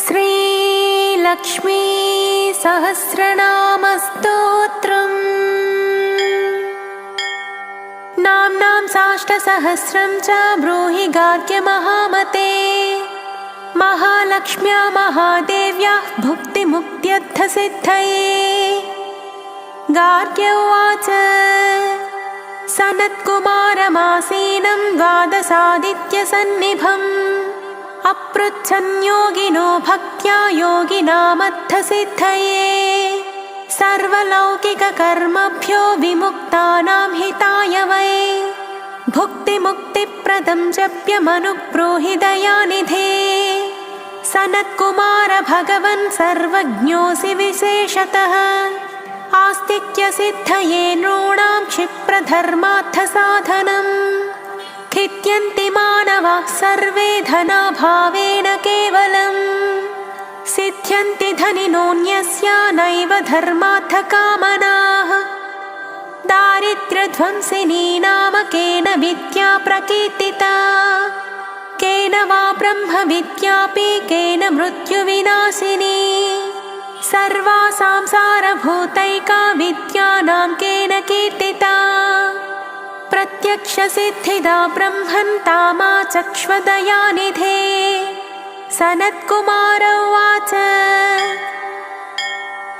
श्रीलक्ष्मी सहस्रनामस्तोत्रम् नाम्नां साष्टसहस्रं च ब्रूहि गार्ग्यमहामते। महालक्ष्म्या महादेव्याः भुक्तिमुक्त्यर्थसिद्धये। गार्ग्य उवाच सनत्कुमारमासीनं द्वादशादित्यसन्निभम् अपृच्छन् योगिनो भक्त्या योगिनामर्थसिद्धये। सर्वलौकिककर्मभ्यो विमुक्तानां हिताय वै भुक्तिमुक्तिप्रदं जप्यमनुब्रूहि दयानिधे। सनत्कुमार भगवन् सर्वज्ञोऽसि विशेषतः आस्तिक्यसिद्धये नॄणां क्षिप्रधर्मार्थसाधनम्। खिद्यन्ति मानवाः सर्वे धनाभावेन केवलम् सिद्ध्यन्ति धनिनोऽन्यस्य नैव धर्मार्थकामनाः। दारिद्र्यध्वंसिनी नाम केन विद्या प्रकीर्तिता केन वा ब्रह्मविद्यापि केन मृत्युविनाशिनी। सर्वासां सारभूतैका विद्यानां केन कीर्तिता प्रत्यक्षसिद्धिदा ब्रह्मन् तामाचक्ष्वदयानिधे। सनत्कुमार उवाच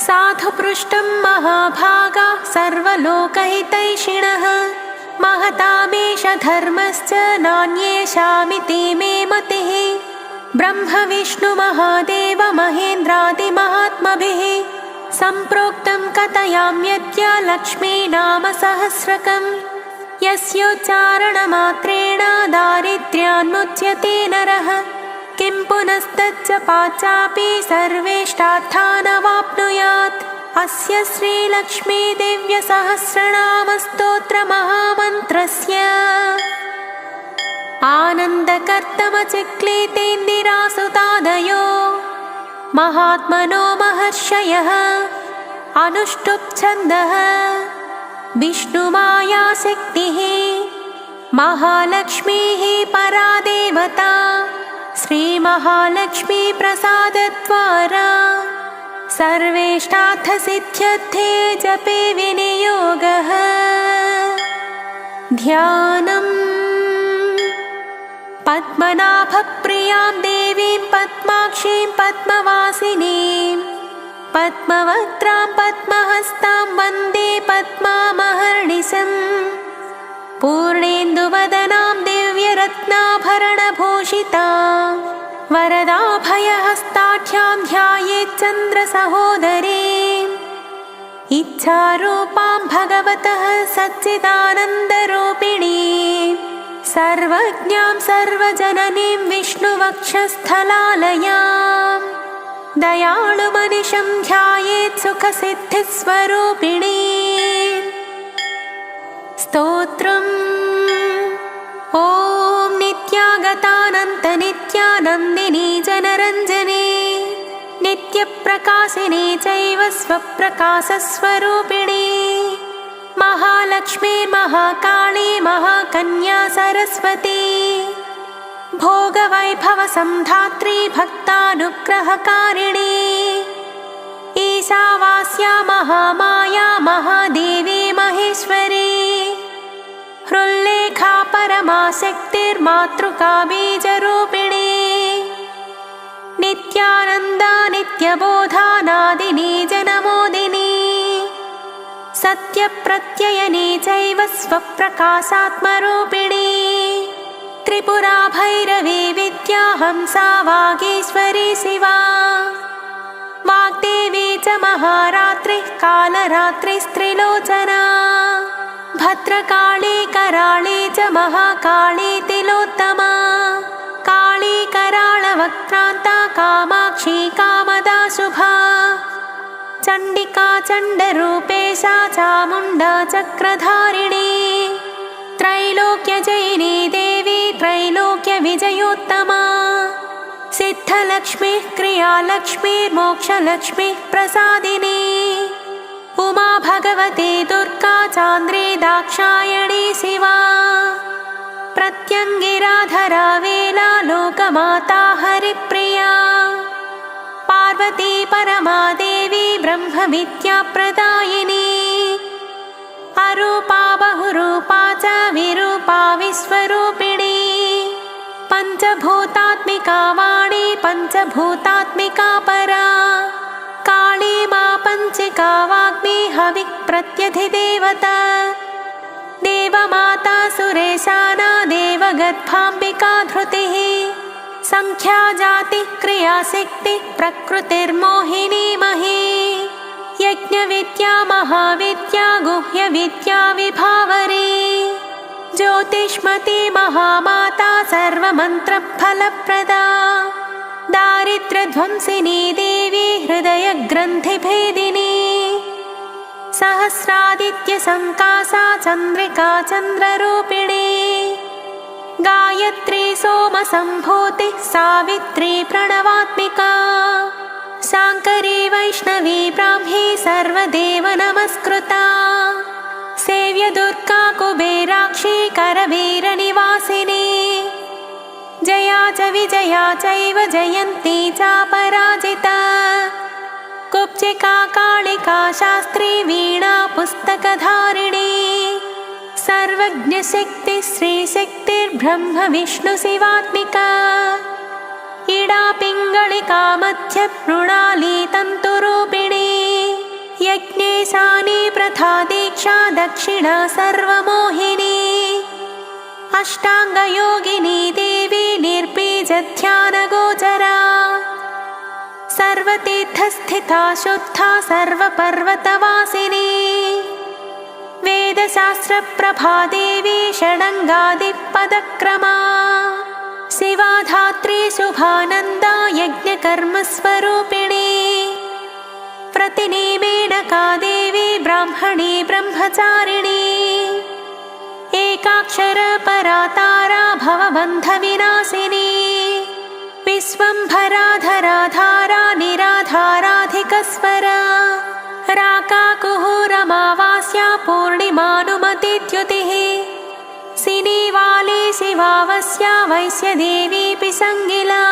साधु पृष्टं महाभागा सर्वलोकहितैषिणः महतामेष धर्मश्च नान्येषामिति मे मतिः। ब्रह्म विष्णु महादेव महेन्द्रादिमहात्मभिः सम्प्रोक्तं कथयाम्यद्य लक्ष्मी नाम सहस्रकम्। यस्योच्चारणमात्रेण दारिद्र्यान्मुच्यते नरः किं पुनस्तच्च पाचापि सर्वेष्टार्थानवाप्नुयात्। अस्य श्रीलक्ष्मी दिव्यसहस्रनामस्तोत्रमहामन्त्रस्य आनन्दकर्तमचिक्लीतेन्दिरासुतादयो महात्मनो महर्षयः अनुष्टुप्छन्दः। विष्णुमायाशक्तिः महालक्ष्मीः परा देवता श्रीमहालक्ष्मी प्रसादद्वारा सर्वेष्टार्थसिद्ध्यर्थे जपे विनियोगः। ध्यानम् पद्मनाभप्रियां देवीं पद्माक्षीं पद्मवासिनीं पद्मवक्त्रां पद्महस्तां वन्दे पद्मामहर्निशम्। पूर्णेन्दुवदनां दिव्यरत्नाभरणभूषितां वरदाभयहस्ताढ्यां ध्यायेच्चन्द्रसहोदरीम्। इच्छारूपां भगवतः सच्चिदानन्दरूपिणीं सर्वज्ञां सर्वजननीं विष्णुवक्षस्थलालयां। दयाळुमनिशं ध्यायेत् सुखसिद्धिस्वरूपिणी। स्तोत्रम् ॐ नित्यागतानन्तनित्यानन्दिनी जनरञ्जनी नित्यप्रकाशिनी चैव स्वप्रकाशस्वरूपिणी। महालक्ष्मीर्महाकाली महाकन्या सरस्वती भोगवैभवसंधात्री भक्तानुग्रहकारिणी। ईशावास्या महामाया महादेवी महेश्वरी हृल्लेखा परमाशक्तिर्मातृका बीजरूपिणी। नित्यानन्दा नित्यबोधानादिनी जनमोदिनी सत्यप्रत्ययनी चैव स्वप्रकाशात्मरूपिणी। त्रिपुरा भैरवी विद्या हंसा वागीश्वरी शिवा वाग्देवी च महारात्रिः कालरात्रिस्त्रिलोचना। भद्रकाली कराळी च महाकाली तिलोत्तमा। काली कराळवक्त्रान्ता कामाक्षी कामदा शुभा। चण्डिका चण्डरूपेशा चामुण्डा चक्रधारिणी। त्रैलोक्यजयिनी देवी त्रैलोक्यविजयोत्तमा। सिद्धलक्ष्मीः क्रियालक्ष्मीर्मोक्षलक्ष्मीः प्रसादिनी। उमा भगवती दुर्गा चान्द्री दाक्षायणी शिवा। प्रत्यङ्गिराधरा वेला लोकमाता हरिप्रिया पार्वती परमादेवी ब्रह्मविद्याप्रदायिनी अरूपा बहुरूपा च विरूपा विश्वरूपिणी पञ्चभूतात्मिका वाणी पञ्चभूतात्मिका परा काली मा पञ्चिका वाग्मी हविः प्रत्यधिदेवता देवमाता सुरेशाना देवगर्भाम्बिका धृतिः संख्या जातिः क्रियाशक्तिः प्रकृतिर्मोहिनी मही यज्ञविद्या महाविद्या गुह्यविद्या विभावरी ज्योतिष्मती महामाता सर्वमन्त्रफलप्रदा दारिद्र्यध्वंसिनी देवी हृदयग्रन्थिभेदिनी सहस्रादित्यसङ्कासा चन्द्रिका चन्द्ररूपिणी गायत्री सोमसम्भूतिः सावित्री प्रणवात्मिका शाङ्करी वैष्णवी ब्राह्मी सर्वदेव नमस्कृता सेव्य दुर्गा कुबेराक्षी करवीरनिवासिनी जया च विजया चैव जयन्ती चापराजिता कुब्जिका कालिका शास्त्री वीणा पुस्तकधारिणी सर्वज्ञशक्तिः श्रीशक्तिर्ब्रह्म विष्णु शिवात्मिका इडा पिङ्गलिका मध्य मृणाली तन्तुरूपिणी यज्ञेशानी प्रथा दीक्षा दक्षिणा सर्वमोहिनी अष्टाङ्गयोगिनी देवी निर्बीजध्यानगोचरा सर्वतीर्थस्थिता शुद्धा सर्वपर्वतवासिनी वेदशास्त्रप्रभा देवी षडङ्गादिपदक्रमा शिवा धात्री शुभानन्दा यज्ञकर्मस्वरूपिणी प्रतिनिमेनका देवी ब्राह्मणी ब्रह्मचारिणी एकाक्षरपरा तारा भवबन्धविनाशिनी विश्वम्भराधराधारा निराधाराधिकस्वरा राकाकुहूरमावास्या पूर्णिमानुमतिद्युतिः सिनीवाली शिवावस्या वैश्यदेवी पिसङ्गिला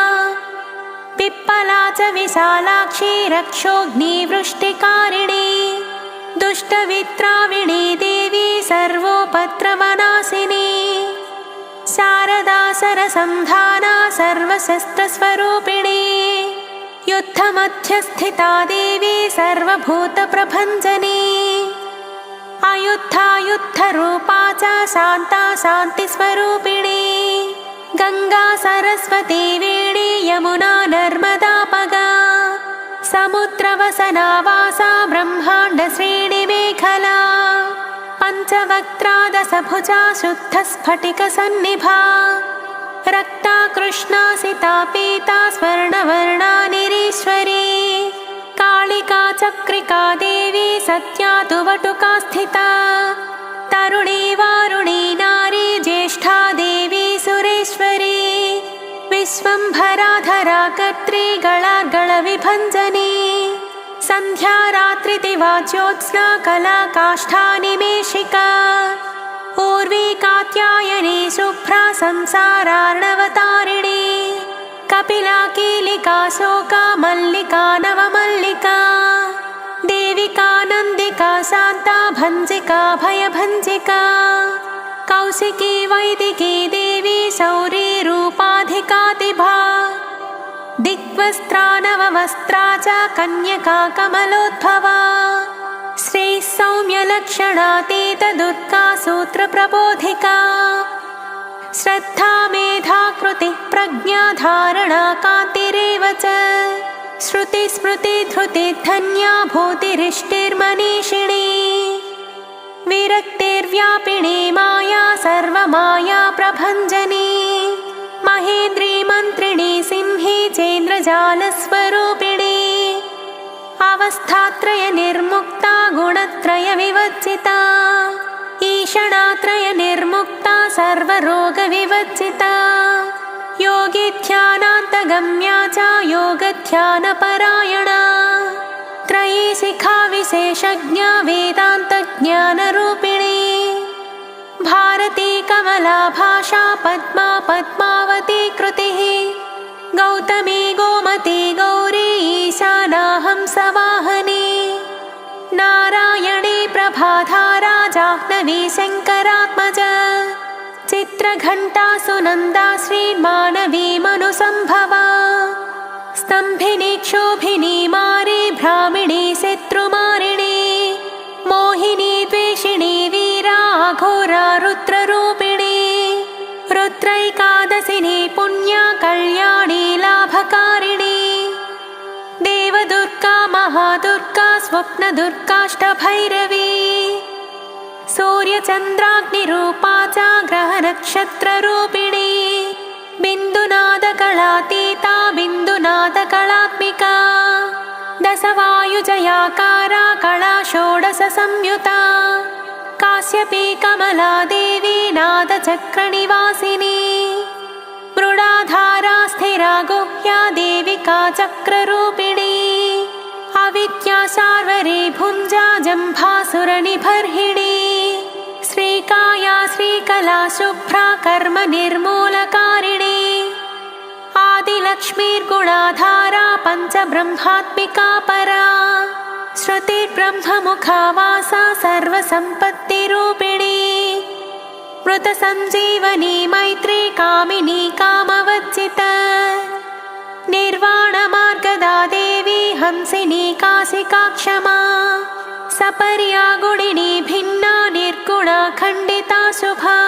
पिप्पला च विशालाक्षी रक्षोऽग्निवृष्टिकारिणी दुष्टवित्राविणी देवी सर्वोपद्रवनाशिनी शारदा सरसन्धाना सर्वशस्त्रस्वरूपिणी युद्धमध्यस्थिता देवी सर्वभूतप्रभञ्जनी अयुद्धायुद्धरूपा च शान्ता शान्तिस्वरूपिणी गङ्गा सरस्वती वेणी यमुना नर्मदापगा समुद्रवसनावासा ब्रह्माण्डश्रेणिमेखला पञ्चवक्त्रा दशभुजा शुद्धस्फटिकसन्निभा रक्ता कृष्णा सिता पीता स्वर्णवर्णा निरीश्वरी कालिका चक्रिका देवी सत्या तु वटुका स्थिता तरुणी वारुणी नारी ज्येष्ठा देवी सुरेश्वरी विश्वम्भराधरा कर्त्री गळार्गळविभञ्जनी सन्ध्या रात्रिदिवा ज्योत्स्ना कला काष्ठानिमेषिका ऊर्वी कात्यायनी शुभ्रा संसारार्णवतारिणी कपिला कीलिका शोका मल्लिका नवमल्लिका देविका नन्दिका शान्ता भञ्जिका भयभञ्जिका कौशिकी वैदिकी देवी शौरी रूपाधिकातिभा दिग्वस्त्रा नववस्त्रा च कन्यका कमलोद्भवा श्री सौम्यलक्षणातीत दुर्गा सूत्रप्रबोधिका श्रद्धा मेधा कृतिः प्रज्ञा धारणा कान्तिरेव च श्रुति स्मृति धृति धन्या भूतिरिष्टिर्मनीषिणी विरक्तिर्व्यापिनी माया सर्वमाया प्रभञ्जनी महेन्द्री मन्त्रिणी सिंही चेन्द्रजालस्वरूपिणी अवस्थात्रय निर्मुक्ता गुणत्रय विवर्जिता ईषणात्रय निर्मुक्ता सर्वरोगविवर्जिता योगी ध्यानान्तगम्या च योगध्यानपरायणा त्रयी शिखा विशेषज्ञा वेदान्तज्ञानरूपिणी भारती कमलाभाषा पद्मा पद्मावती कृतिः गौतमी गोमती गौरी ईशानाहं सवाहनी नारायणी प्रभाधारा जाह्नवी शङ्करात्मजा चित्रघण्टा सुनन्दा श्रीमानवी मनुसम्भवा स्तम्भिनी क्षोभिनी मारी भ्रामिणी शत्रुमारिणी मोहिनी द्वेषिणी वीरा घोरा रुद्ररूपिणी रुद्रैकादशिनी पुण्या कल्याणी लाभकारिणी देवदुर्गा महादुर्गा स्वप्नदुर्गाष्टभैरवी सूर्यचन्द्राग्निरूपा च ग्रहनक्षत्ररूपिणी बिन्दुनादकलातीता बिन्दुनादकलात्मिका दशवायुजयाकारा कला षोडशसंयुता काश्यपी कमलादेवी नादचक्रनिवासिनी मृडाधारा स्थिरा गुह्या देविका चक्ररूपिणी अविद्या शार्वरी भुञ्जा जम्भासुरनिबर्हिणी श्रीकाया श्रीकला शुभ्रा कर्म निर्मूलकारिणी आदिलक्ष्मीर्गुणाधारा पञ्चब्रह्मात्मिका परा श्रुतिर्ब्रह्ममुखा वासा सर्वसम्पत्तिरूपिणी मृतसञ्जीवनी मैत्री कामिनी कामवज्जिता निर्वाणमार्गदा देवी हंसिनी काशिका क्षमा सपर्या गुणिनी भिन्ना निर्गुणा खण्डिता शुभा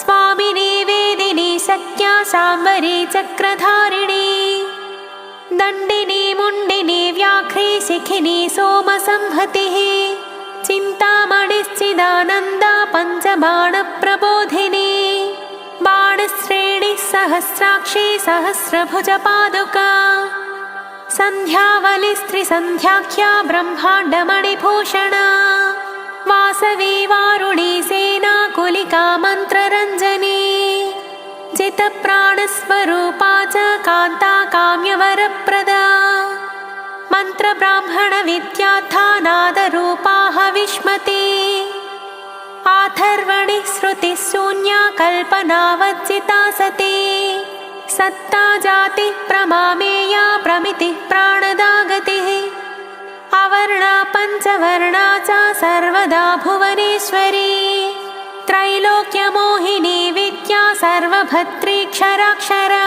स्वामिनी वेदिनी शक्या शाम्बरी चक्रधारिणी दण्डिनी मुण्डिनी व्याघ्री शिखिनी सोमसंहतिः चिन्तामणिश्चिदानन्दा पञ्चबाणप्रबोधिनी बाणश्रेणिः सहस्राक्षी सहस्रभुजपादुका सन्ध्यावलिस्त्रिसन्ध्याख्या ब्रह्माण्डमणिभूषणा वासवी वारुणी सेना कुलिका मन्त्ररञ्जनी जितप्राणस्वरूपा च कान्ता काम्यवरप्रदा मन्त्रब्राह्मणविद्याथा नादरूपा हविष्मती आथर्वणि श्रुतिः शून्या कल्पनावज्जिता सती सत्ता जातिः प्रमामेया प्रमितिः प्राणदा गतिः अवर्णा पञ्चवर्णा च सर्वदा भुवनेश्वरी त्रैलोक्यमोहिनी विद्या सर्वभद्रीक्षराक्षरा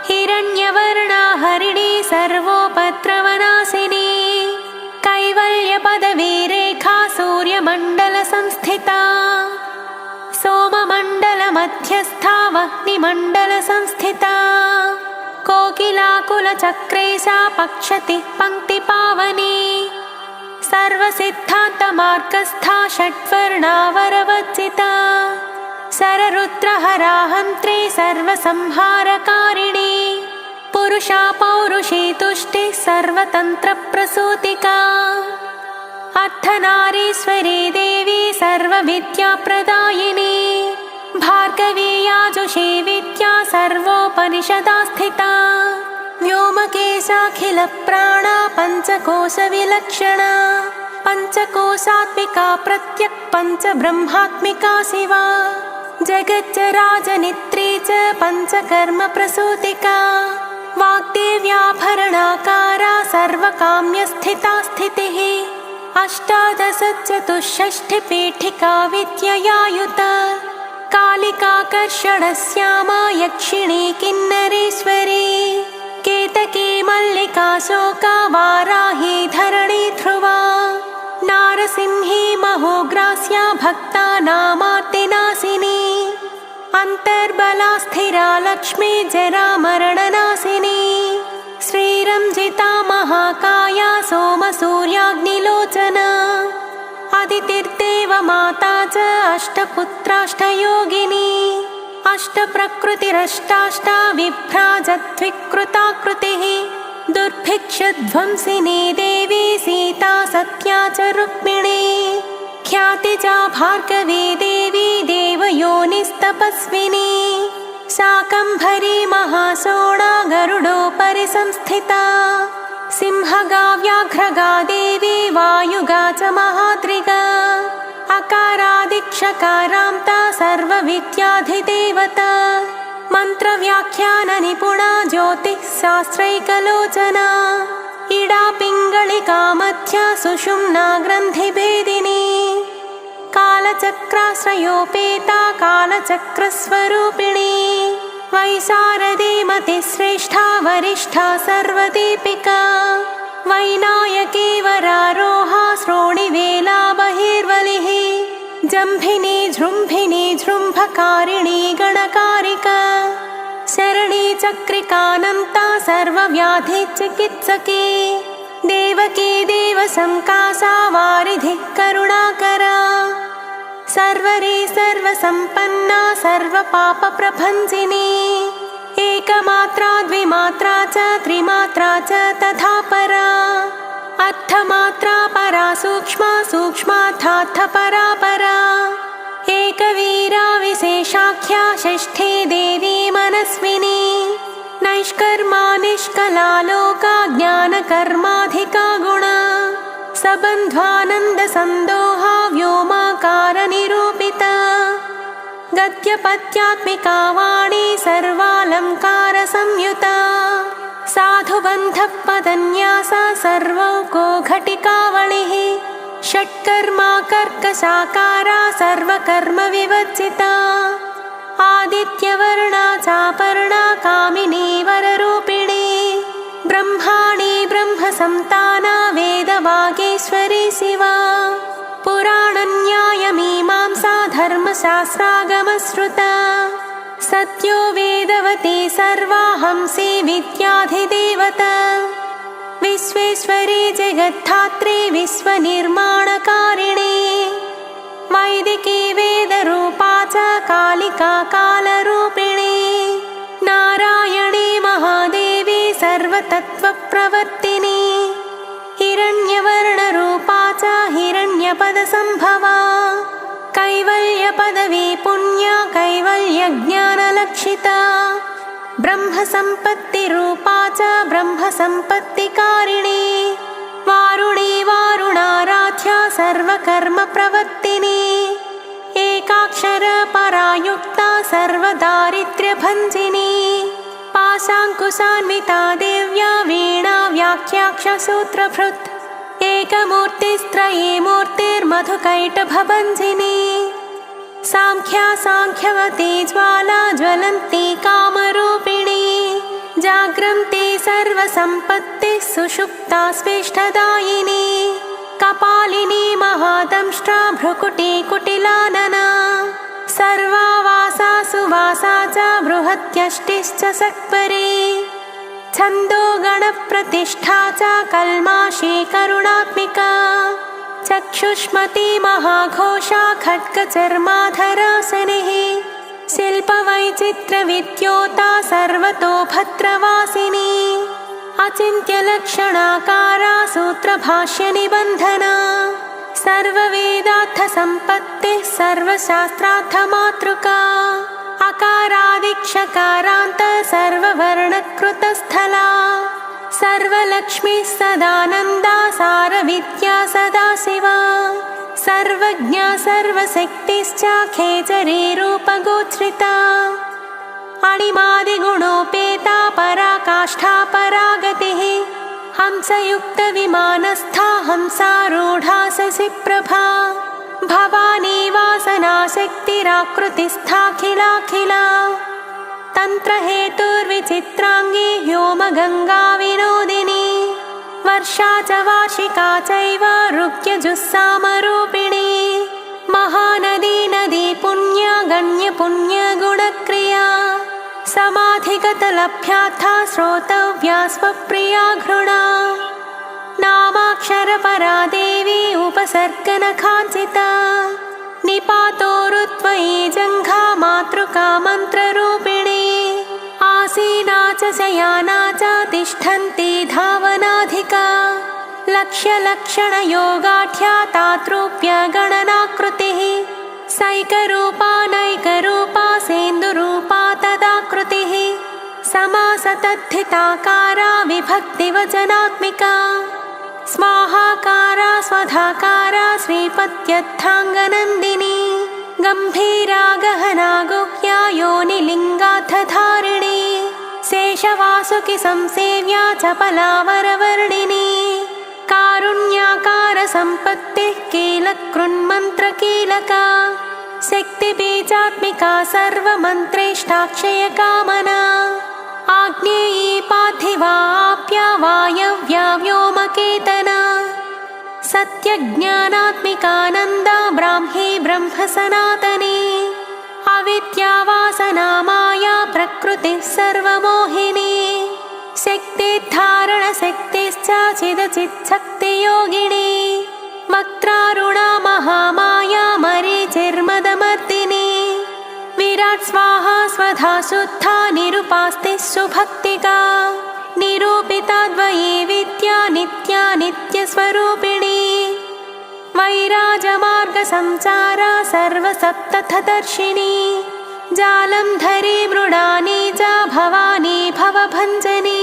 हिरण्यवर्णा हरिणी सर्वोपद्रवनाशिनी कैवल्यपदवीरेखा सूर्यमण्डलसंस्थिता सोममण्डलमध्यस्था वह्निमण्डलसंस्थिता कोकिलाकुलचक्रेशा पक्षतिः पङ्क्तिपावनी सर्वसिद्धान्तमार्गस्था षट्वर्णावरवज्जिता शररुद्रहराहन्त्री सर्वसंहारकारिणी पुरुषा पौरुषी तुष्टिः सर्वतन्त्रप्रसूतिका अर्धनारीश्वरी देवी सर्वविद्याप्रदायिनी भार्गवी याजुषी विद्या सर्वोपनिषदा स्थिता व्योमकेशाखिलप्राणा पञ्चकोशविलक्षणा पञ्चकोशात्मिका प्रत्यक् पञ्चब्रह्मात्मिका शिवा जगज्जराजनित्री च पञ्चकर्मप्रसूतिका वाग्देव्याभरणाकारा सर्वकाम्यस्थिता स्थितिः अष्टादशचतुष्षष्टिपीठिका विद्ययायुता कालिकाकर्षणश्यामा यक्षिणी किन्नरेश्वरी केतकी मल्लिका शोका वाराही धरणी ध्रुवा नारसिंही महोग्रास्या भक्तानामार्तिनाशिनी अन्तर्बला स्थिरा लक्ष्मी जरामरणनाशिनी श्रीरञ्जिता महाकाया सोमसूर्याग्निलोचना अदितिर्देवमाता च अष्टपुत्राष्टयोगिनी अष्टप्रकृतिरष्टाष्टा विभ्राजद्विकृताकृतिः दुर्भिक्षध्वंसिनी देवी सीता सत्या च रुक्मिणी ख्यातिजा भार्गवी देवी देवयोनिस्तपस्विनी शाकम्भरी महासोणा गरुडोपरि संस्थिता सिंहगा व्याघ्रगा देवी वायुगा च महाद्रिगा अकारादिक्षकारान्ता सर्वविद्याधिदेवता मन्त्रव्याख्याननिपुणा ज्योतिःशास्त्रैकलोचना इडा पिङ्गलिका मध्या सुषुम्ना ग्रन्थिभेदिनी कालचक्राश्रयोपेता कालचक्रस्वरूपिणी वैशारदी मतिश्रेष्ठा वरिष्ठा सर्वदीपिका वैनायकी वरारोहा श्रोणिवेला बहिर्वलिः जम्भिनी जृम्भिनी जृम्भकारिणी गणकारिका शरणी चक्रिकानन्ता सर्वव्याधिचिकित्सकी देवकी देवसंकासा वारिधिः करुणाकरा सर्वरी सर्वसम्पन्ना सर्वपापप्रभञ्जिनी एकमात्रा द्विमात्रा च त्रिमात्रा च तथा परा अर्थमात्रा परा सूक्ष्मा सूक्ष्मार्थार्थ परा परा एकवीरा विशेषाख्या षष्ठी देवी मनस्विनी नैष्कर्मा निष्कला लोका ज्ञानकर्माधिका गुणा सबन्ध्वानन्दसन्दोहा व्योमाकारनिरूपिता गद्यपद्यात्मिका वाणी सर्वालङ्कारसंयुता साधुबन्धपदन्यासा सर्वौको घटिकावलिः षट्कर्मा कर्कशाकारा सर्वकर्मविवर्जिता आदित्यवर्णा चापर्णा कामिनी वररूपिणी ब्रह्माणी ब्रह्मसन्ताना वेदवागीश्वरी शिवा पुराणन्यायमीमांसा धर्मशास्त्रागमश्रुता सत्यो वेदवती सर्वा हंसी विद्याधिदेवता विश्वेश्वरी जगद्धात्री विश्वनिर्माणकारिणी वैदिकी वेदरूपा च कालिका कालरूपिणी नारायणी महादेवी सर्वतत्त्वप्रवर्तिनी हिरण्यवर्णरूपा च हिरण्यपदसम्भवा कैवल्यपदवी पुण्या कैवल्यज्ञानलक्षिता ब्रह्मसम्पत्तिरूपा च ब्रह्मसम्पत्तिकारिणी वारुणी वारुणाराध्या सर्वकर्मप्रवर्तिनी एकाक्षरपरायुक्ता सर्वदारिद्र्यभञ्जिनी पाशाङ्कुशान्विता देव्या वीणा व्याख्याक्षसूत्रभृत् एकमूर्तिस्त्रयी मूर्तिर्मधुकैटभभञ्जिनी साङ्ख्या साङ्ख्यवती ज्वाला ज्वलन्ती कामरूपिणी जाग्रन्ती सर्वसम्पत्तिः सुषुप्ता स्वेष्टदायिनी कपालिनी महादंष्ट्रा भ्रुकुटी कुटिलानना सर्वावासा सुवासा च बृहत्यष्टिश्च सक्परी छन्दो गणप्रतिष्ठा च कल्माशी करुणात्मिका चक्षुष्मती महाघोषा खड्गचर्माधरासनिः शिल्पवैचित्र्यविद्योता सर्वतो भद्रवासिनी अचिन्त्यलक्षणाकारा सूत्रभाष्यनिबन्धना सर्ववेदार्थसम्पत्तिः सर्वशास्त्रार्थमातृका अकारादिक्षकारान्त सर्ववर्णकृतस्थला सर्वलक्ष्मीः सदानन्दा सारविद्या सदाशिवा सर्वज्ञा सर्वशक्तिश्च खेचरी रूपगोचरिता अणिमादिगुणोपेता पराकाष्ठा परागतिः हंसयुक्तविमानस्था हंसारूढा शशिप्रभा भवानी वासनाशक्तिराकृतिस्थाखिलाखिला तन्त्रहेतुर्विचित्राङ्गी व्योमगङ्गाविनोदिनी वर्षा च वार्षिका चैव ऋग्यजुस्सामरूपिणी महानदी नदी पुण्या गण्यपुण्यगुणक्रिया समाधिगतलभ्याथा श्रोतव्या स्वप्रिया घृणा नामाक्षरपरा देवी उपसर्गनखाञ्चिता निपातोरुत्वयी जङ्घा मातृका मन्त्ररूपिणी आसीना च शयाना च तिष्ठन्ती धावनाधिका लक्ष्यलक्षणयोगाढ्या तातृप्य गणनाकृतिः सैकरूपा नैकरूपा सेन्दुरूपा तदाकृतिः समासतद्धिताकारा विभक्तिवचनात्मिका स्वाहाकारा स्वधाकारा श्रीपत्यर्थाङ्गनन्दिनी गम्भीरा गहना गुह्या योनिलिङ्गार्थधारिणी शेषवासुकि संसेव्या चपलावरवर्णिनी कारुण्याकार सम्पत्तिः कीलकृन्मन्त्रकीलका शक्तिबीजात्मिका सर्वमन्त्रेष्टाक्षयकामना आग्नेयी पार्थिवा आप्या वायव्या व्योमकेतना सत्यज्ञानात्मिकानन्दा ब्राह्मी ब्रह्म सनातनी अविद्या वासना माया प्रकृतिः सर्वमोहिनी शक्तिर्धारणशक्तिश्च चिदचित्शक्तियोगिनी वक्त्रारुणा महामाया मरीचिर्मदमर्दिनी विराट् स्वाहा स्वधा शुद्धा निरुपास्तिः सुभक्तिका निरूपिता द्वयी विद्या नित्या नित्यस्वरूपिणी वैराजमार्गसंचारा सर्वसप्तथदर्शिनी जालन्धरी मृडानी च भवानी भवभञ्जनी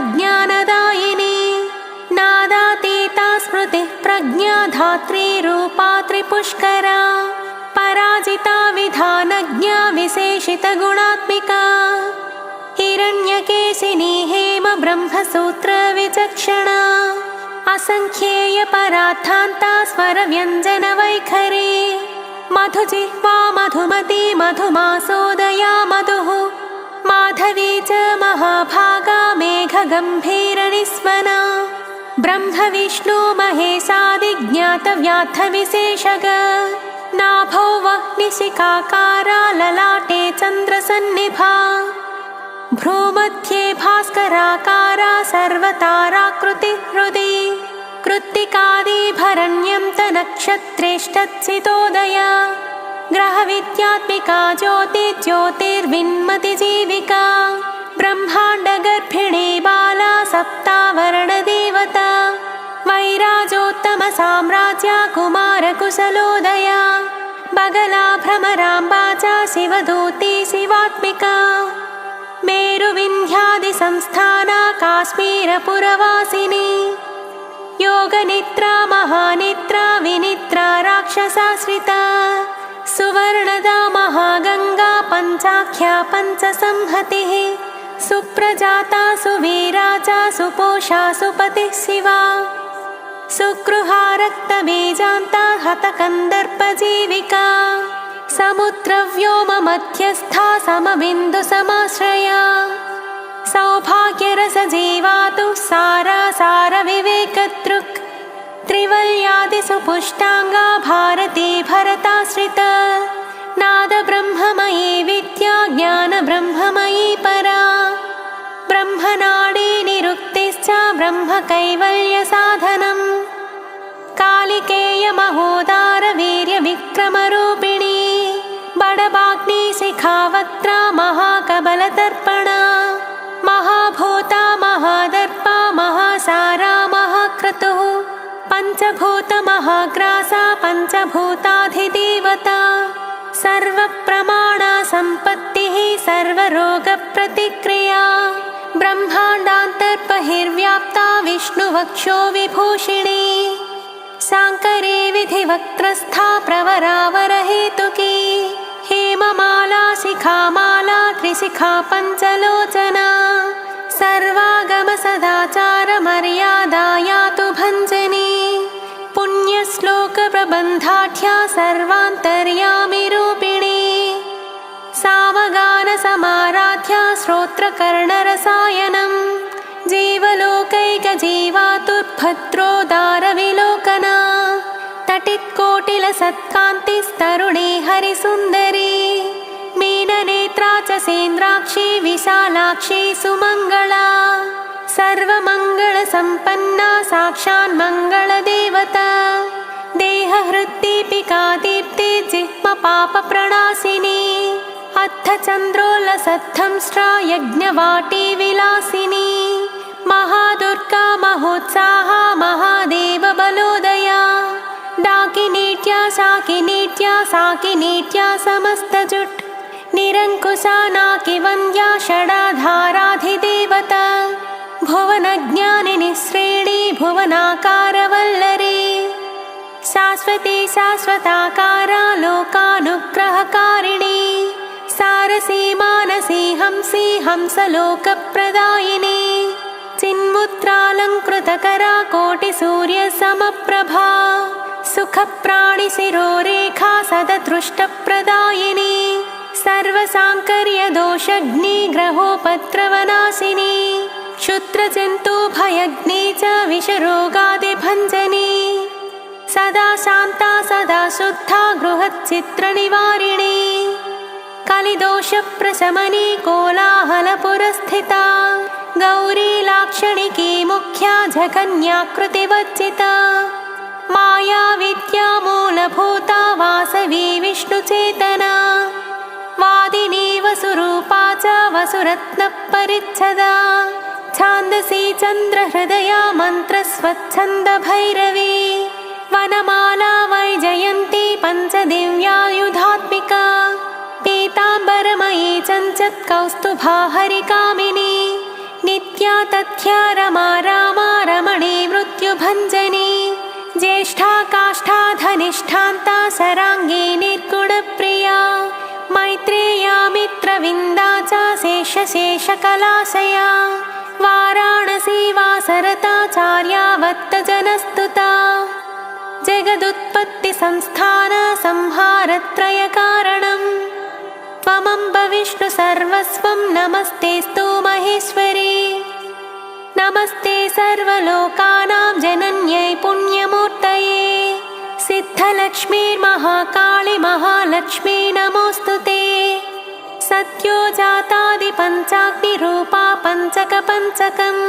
त्रैकालिकज्ञानतन्तुस्त्रिकालज्ञानदायिनी नादातीता स्मृतिः प्रज्ञा धात्री रूपा त्रिपुष्करा पराजिता विधानज्ञा विशेषितगुणात्मिका हिरण्यकेशिनी हेम ब्रह्मसूत्रविचक्षणा असंख्येय परार्थान्ता स्वरव्यञ्जनवैखरी मधुजिह्वा मधुमती मधुमासोदया मधुः माधवी च महाभागा मेघगम्भीरनिस्वना ब्रह्मविष्णु महेशादिज्ञातव्यार्थविशेषग नाभौ वह्निशिखाकारा ललाटे चन्द्रसन्निभा भ्रूमध्ये भास्कराकारा सर्वताराकृतिः हृदि कृत्तिकादिभरण्यन्तनक्षत्रेष्टत्सितोदया ग्रहविद्यात्मिका ज्योतिर्ज्योतिर्विन्मतिजीविका ब्रह्माण्डगर्भिणी बाला सप्तावरणदेवता वैराजोत्तमसाम्राज्या कुमारकुशलोदया बगला भ्रमराम्बा च शिवदूती शिवात्मिका मेरुविन्ध्यादिसंस्थाना काश्मीरपुरवासिनी योगनिद्रा महानिद्रा विनिद्रा राक्षसाश्रिता सुवर्णदा महागंगा पंचाख्या पंचसंहतिः सुप्रजाता सुवीरा च सुपोषा सुपतिः शिवा सुगृहा रक्तबीजान्ता हतकन्दर्पजीविका समुद्रव्योममध्यस्था समबिन्दुसमाश्रया सौभाग्यरसजीवातु सारा सारविवेकदृक् त्रिवल्यादिसुपुष्टाङ्गा भारती भरताश्रिता नादब्रह्ममयी विद्या ज्ञानब्रह्ममयी परा ब्रह्मनाडी निरुक्तिश्च ब्रह्मकैवल्यसाधनम् कालिकेयमहोदारवीर्यविक्रमरूपिणी बडबाग्निशिखावक्त्रा महाकबलदर्पणा महाभूता महादर्पा महासारा महाक्रतुः पञ्चभूतमहाग्रासा पञ्चभूताधिदेवता सर्वप्रमाणा सम्पत्तिः सर्वरोगप्रतिक्रिया ब्रह्माण्डान्तर्बहिर्व्याप्ता विष्णुवक्षो विभूषिणी शाङ्करी विधिवक्त्रस्था प्रवरावरहेतुकी हेममाला शिखामाला त्रिशिखा पञ्चलोचना सर्वागमसदाचारमर्यादायातु भञ्जनी पुण्यश्लोकप्रबन्धाढ्या सर्वान्तर्यामिरूपिणी सावगानसमाराध्या श्रोत्रकर्णरसायनम् जीवलोकैकजीवातुर्भद्रोदारविलोकना तटित्कोटिलसत्कान्तिस्तरुणी हरिसुन्दरी मीननेत्रा च सेन्द्राक्षी विशालाक्षी सुमङ्गला सर्वमङ्गलसम्पन्ना साक्षान्मङ्गलदेवता देहहृद्दीपिका दीप्ति जिह्मपापप्रणाशिनी अर्थचन्द्रोल्लसद्धंष्ट्रा यज्ञवाटी विलासिनी महादुर्गा महोत्साहा महादेवबलोदया डाकिनीट्या शाकिनीट्या साकिनीट्या समस्तजुट् निरङ्कुशा नाकिवन्द्या षडाधाराधिदेवता भुवनज्ञानिनि श्रेणी भुवनाकारवल्लरी शाश्वती शाश्वताकारा लोकानुग्रहकारिणी सारसी मानसी हंसी हंसलोकप्रदायिनी चिन्मुद्रालङ्कृतकरा कोटिसूर्यसमप्रभा सुखप्राणिशिरोरेखा सददृष्टप्रदायिनी सर्वसाङ्कर्यदोषग्निग्रहोपद्रवनाशिनी क्षुद्रजन्तुभयग्नि च विषरोगादिभञ्जनी सदा शान्ता सदा शुद्धा गृहच्चित्रनिवारिणी कलिदोषप्रशमनी कोलाहलपुरस्थिता गौरी लाक्षणिकी मुख्या जगन्याकृतिवर्जिता माया विद्या मूलभूता वासवी विष्णुचेतना वादिनी वसुरूपा च वसुरत्नपरिच्छदा छान्दसी चन्द्रहृदया मन्त्रस्वच्छन्दभैरवी वनमाला वैजयन्ती पञ्चदिव्यायुधात्मिका पीताम्बरमयी चञ्चत्कौस्तुभा हरिकामिनी नित्या तथ्या रमा रामा रमणी मृत्युभञ्जनी ज्येष्ठा काष्ठा धनिष्ठान्ता सराङ्गी निर्गुणप्रिया मैत्रेया मित्रविन्दा च शेषशेषकलाशया वाराणसी वासरताचार्या वत्तजनस्तुता जगदुत्पत्तिसंस्थान संहारत्रयकारणम् त्वमम्ब विष्णु सर्वस्वं नमस्तेऽस्तु महेश्वरी नमस्ते सर्वलोकानां जनन्यै पुण्यमूर्तये सिद्धलक्ष्मीर्महाकाळि महालक्ष्मी नमोऽस्तुते सत्यो जातादिपञ्चाग्निरूपा पञ्चकपञ्चकम्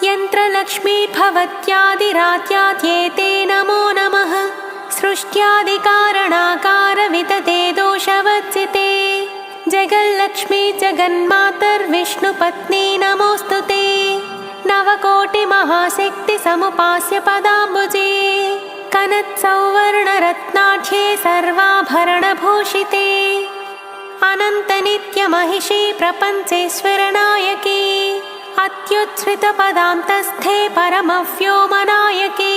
यन्त्रलक्ष्मीर्भवत्यादिरात्याद्येते नमो नमः सृष्ट्यादिकारणाकारवितते दोषवर्जिते जगल्लक्ष्मी जगन्मातर्विष्णुपत्नी नमोऽस्तुते नवकोटिमहाशक्तिसमुपास्य पदाम्बुजे कनत्सौवर्णरत्नाढ्ये सर्वाभरणभूषिते अनन्तनित्यमहिषी प्रपञ्चेश्वरनायकी अत्युच्छ्रितपदान्तस्थे परमव्योमनायकी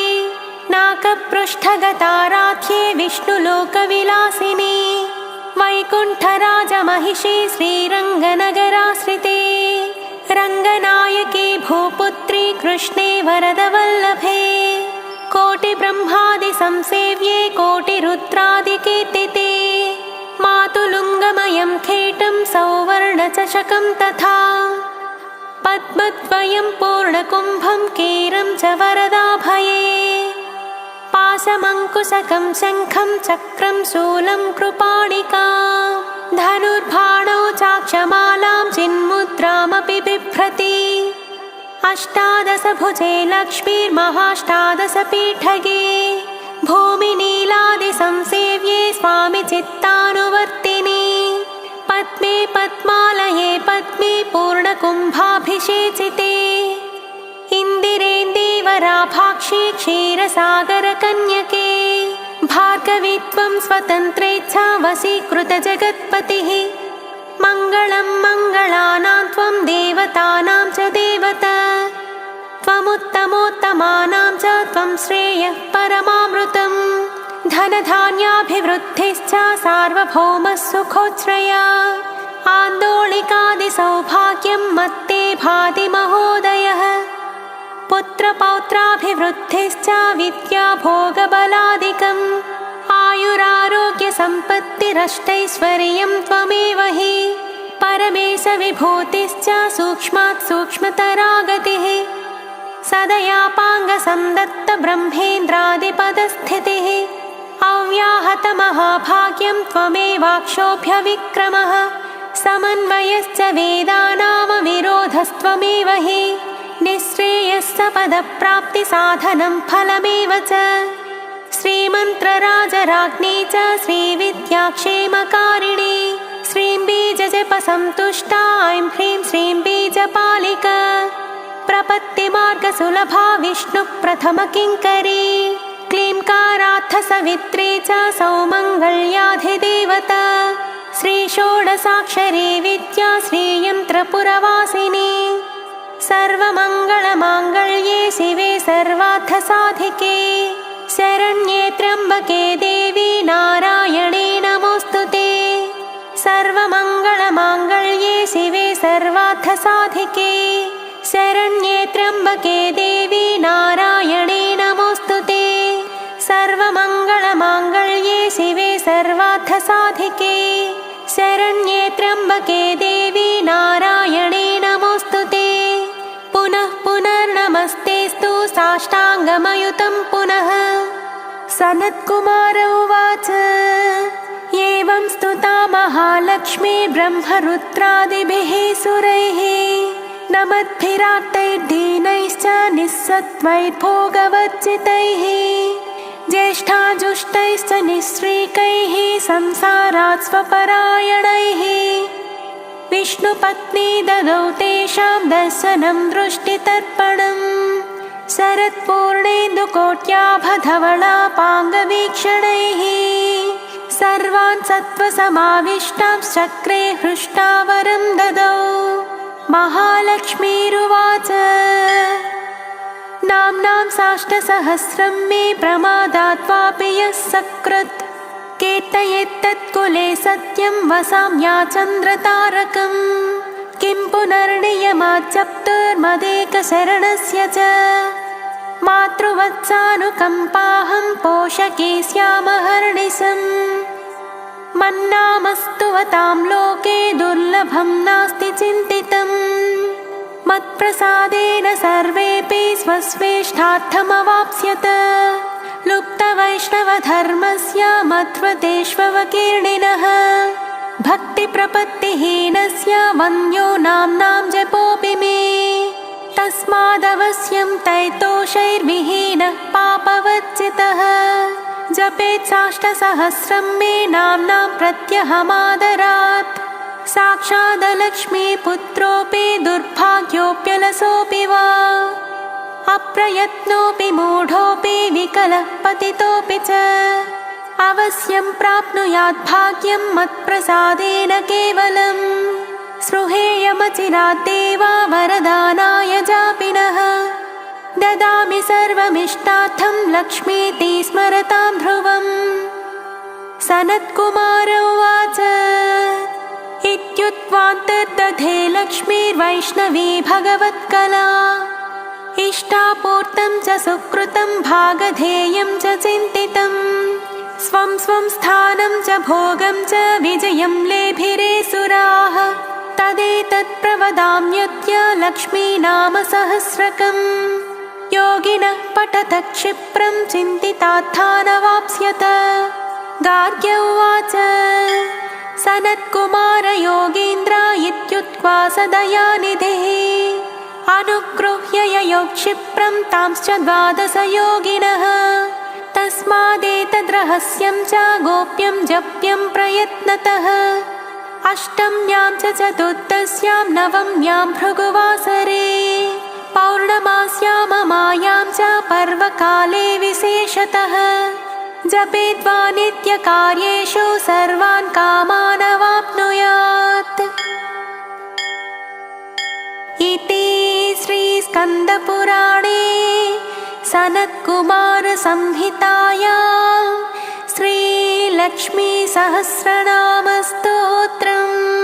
नाकपृष्ठगताराध्ये विष्णुलोकविलासिनी वैकुण्ठराजमहिषी श्रीरङ्गनगराश्रिते रङ्गनायकी भूपुत्री कृष्णे वरदवल्लभे कोटिब्रह्मादिसंसेव्ये कोटिरुद्रादिकीर्तिते मातुलुङ्गमयं खेटं सौवर्णचषकं तथा पद्मद्वयं पूर्णकुम्भं कीरं च वरदाभये पाशमङ्कुशकं शङ्खं चक्रं शूलं कृपाणिका धनुर्बाणौ चाक्षमालां चिन्मुद्रामपि बिभ्रति अष्टादशभुजे लक्ष्मीर्महाष्टादशपीठगे भूमिनीलादिसंसेव्ये स्वामि चित्तानुवर्तिनी पद्मे पद्मालये पद्मे पूर्णकुम्भाभिषेचिते इन्दिरेन्दीवराभाक्षी क्षीरसागरकन्यके भार्गवी त्वं स्वतन्त्रेच्छा वशीकृतजगत्पतिः मङ्गलं मङ्गलानां त्वं देवतानां च देवता त्वमुत्तमोत्तमानां च त्वं श्रेयः परमामृतम् धनधान्याभिवृद्धिश्च सार्वभौमः सुखोच्छ्रया आन्दोलिकादिसौभाग्यं मत्ते भाति महोदयः पुत्रपौत्राभिवृद्धिश्च विद्याभोगबलादिकम् आयुरारोग्यसम्पत्तिरष्टैश्वर्यं त्वमेव हि परमेशविभूतिश्च सूक्ष्मात् सूक्ष्मतरा गतिः सदयापाङ्गसन्दत्तब्रह्मेन्द्रादिपदस्थितिः अव्याहतमहाभाग्यं त्वमेवाक्षोभ्यविक्रमः समन्वयश्च वेदानामविरोधस्त्वमेव हि निःश्रेयस्य पदप्राप्तिसाधनं फलमेव च श्रीमन्त्रराजराज्ञी च श्रीविद्याक्षेमकारिणी श्रीं बीजजपसन्तुष्टा ऐं ह्रीं श्रीं बीजपालिका प्रपत्तिमार्गसुलभा विष्णुप्रथमकिङ्करी क्लींकारार्थसवित्री च सौमङ्गल्याधिदेवता श्रीषोडशाक्षरी विद्या श्रीयन्त्रपुरवासिनी सर्वमङ्गलमाङ्गल्ये शिवे सर्वार्थसाधिके शरण्ये त्र्यम्बके देवी नारायणे नमोऽस्तुते। सर्वमङ्गलमाङ्गल्ये शिवे सर्वार्थसाधिके शरण्ये त्र्यम्बके देवी नारायणे नमोऽस्तुते। सर्वमङ्गलमाङ्गल्ये शिवे सर्वार्थसाधिके शरण्ये त्र्यम्बके देवी नारायणे नमोऽस्तुते। पुनः पुनर्नमस्तेस्तु साष्टाङ्गमयुतं पुनः। सनत्कुमार उवाच एवं स्तुता महालक्ष्मी ब्रह्मरुद्रादिभिः सुरैः नमद्भिरार्तैर्दीनैश्च निःसत्त्वैर्भोगवर्जितैः ज्येष्ठाजुष्टैश्च निःश्रीकैः संसारात् स्वपरायणैः विष्णुपत्नी ददौ तेषां दर्शनं दृष्टितर्पणम् शरत्पूर्णेन्दुकोट्याभधवलापाङ्गवीक्षणैः सर्वान् सत्त्वसमाविष्टांश्चक्रे हृष्टावरं ददौ। महालक्ष्मीरुवाच नाम्नां साष्टसहस्रं मे प्रमादात्वापि यः सकृत् कीर्तयेत्तत्कुले सत्यं वसाम्या चन्द्रतारकम् किं पुनर्नियमाच्चप्तुर्मदेकशरणस्य च मातृवत्सानुकम्पाहं पोषके स्यामहर्निशम् मन्नामस्तुवतां लोके दुर्लभं नास्ति चिन्तितम् मत्प्रसादेन सर्वेऽपि स्वस्वेष्टार्थमवाप्स्यत लुप्तवैष्णवधर्मस्य मध्वदेष्ववकीर्णिनः भक्तिप्रपत्तिहीनस्य वन्यो नाम्नां जपोऽपि मे तस्मादवश्यं तैतोषैर्विहीनः पापवर्जितः जपेत् साष्टसहस्रं मे नाम्नां प्रत्यहमादरात् साक्षादलक्ष्मीपुत्रोऽपि दुर्भाग्योऽप्यलसोऽपि वा अप्रयत्नोऽपि मूढोऽपि विकलः पतितोऽपि च अवश्यं प्राप्नुयात् भाग्यं मत्प्रसादेन केवलम् सृहेयमचिराद्देवा वरदानाय जापिनः ददामि सर्वमिष्टार्थं लक्ष्मीति स्मरतां ध्रुवम्। सनत्कुमार उवाच इत्युक्त्वान्तर्दधे लक्ष्मीर्वैष्णवी भगवत्कला इष्टापूर्तं च सुकृतं भागधेयं च चिन्तितं स्वं स्वं स्थानं च भोगं च विजयं लेभिरे सुराः तदेतत्प्रवदाम्यद्य लक्ष्मीनामसहस्रकम् योगिनः पठत क्षिप्रं चिन्तितार्थानवाप्स्यत। गार्ग्य उवाच सनत्कुमार योगीन्द्र इत्युक्त्वा स दयानिधिः अनुगृह्य ययौ क्षिप्रं तांश्च 12 योगिनः तस्मादेतद्रहस्यं च गोप्यं जप्यं प्रयत्नतः अष्टम्यां च चतुर्दश्यां नवम्यां भृगुवासरे पौर्णमास्याममायां च पर्वकाले विशेषतः जपेद्वा नित्यकार्येषु सर्वान् कामान् अवाप्नुयात्। इति श्रीस्कन्दपुराणे सनत्कुमारसंहितायां श्रीलक्ष्मीसहस्रनामस्तोत्रम्।